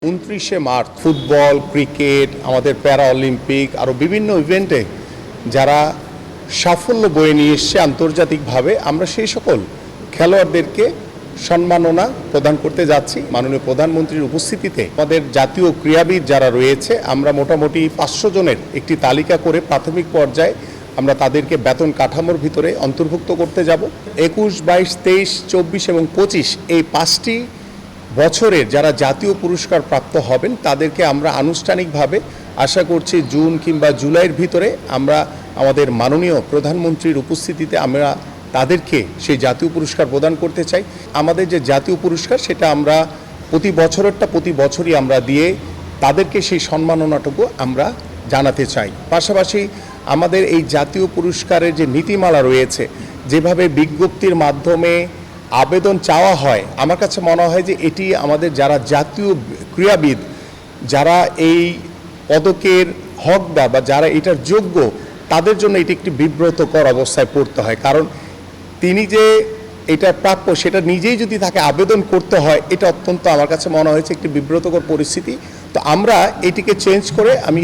29শে March football, cricket, আমাদের প্যারা Olympic আরও বিভিন্ন ইভেন্টে যারা সাফল্য বয়ে নিয়ে এসছে আন্তর্জাতিকভাবে, আমরা সেই সকল খেলোয়াড়দেরকে সম্মাননা প্রদান করতে যাচ্ছি। মাননীয় প্রধানমন্ত্রীর উপস্থিতিতে আমাদের জাতীয় ক্রীড়াবিদ যারা রয়েছে, আমরা মোটামুটি 500 জনের একটি তালিকা করে প্রাথমিক পর্যায়ে আমরা তাদেরকে বেতন কাঠামোর ভিতরে অন্তর্ভুক্ত করতে যাব। 21, 22, 23, 24 এবং 25 এই 5টি বছরের যারা জাতীয় পুরস্কার প্রাপ্ত হবেন তাদেরকে আমরা আনুষ্ঠানিকভাবে আশা করছি জুন কিংবা জুলাইয়ের ভিতরে আমরা আমাদের মাননীয় প্রধানমন্ত্রীর উপস্থিতিতে আমরা তাদেরকে সেই জাতীয় পুরস্কার প্রদান করতে চাই। আমাদের যে জাতীয় পুরস্কার সেটা আমরা প্রতি বছরই আমরা দিয়ে তাদেরকে সেই সম্মাননাটুকু আমরা জানাতে চাই। পাশাপাশি আমাদের এই জাতীয় পুরস্কারের যে নীতিমালা রয়েছে, যেভাবে বিজ্ঞপ্তির মাধ্যমে আবেদন চাওয়া হয়, আমার কাছে মনে হয় যে এটি আমাদের যারা জাতীয় ক্রীড়াবিদ, যারা এই পদকের হকদার বা যারা এটার যোগ্য, তাদের জন্য এটি একটি বিব্রতকর অবস্থায় পড়তে হয়। কারণ তিনি যে এটা প্রাপ্য সেটা নিজেই যদি তাকে আবেদন করতে হয়, এটা অত্যন্ত আমার কাছে মনে হয়েছে একটি বিব্রতকর পরিস্থিতি। তো আমরা এটিকে চেঞ্জ করে আমি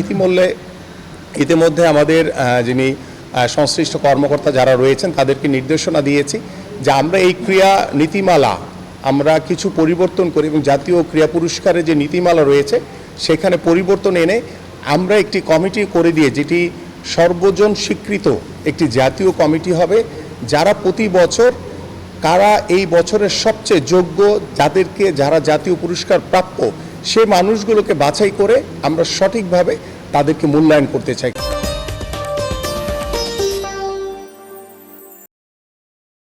ইতিমধ্যে আমাদের যিনি সংশ্লিষ্ট কর্মকর্তা যারা রয়েছেন তাদেরকে নির্দেশনা দিয়েছি যে আমরা এই ক্রীড়া নীতিমালা আমরা কিছু পরিবর্তন করি এবং জাতীয় ক্রীড়া পুরস্কারের যে নীতিমালা রয়েছে সেখানে পরিবর্তন এনে আমরা একটি কমিটি করে দিয়ে, যেটি সর্বজন স্বীকৃত একটি জাতীয় কমিটি হবে, যারা প্রতি বছর কারা এই বছরের সবচেয়ে যোগ্য, যারা জাতীয় পুরস্কার প্রাপ্য সে মানুষগুলোকে বাছাই করে আমরা সঠিকভাবে তাদেরকে মূল্যায়ন করতে চাই।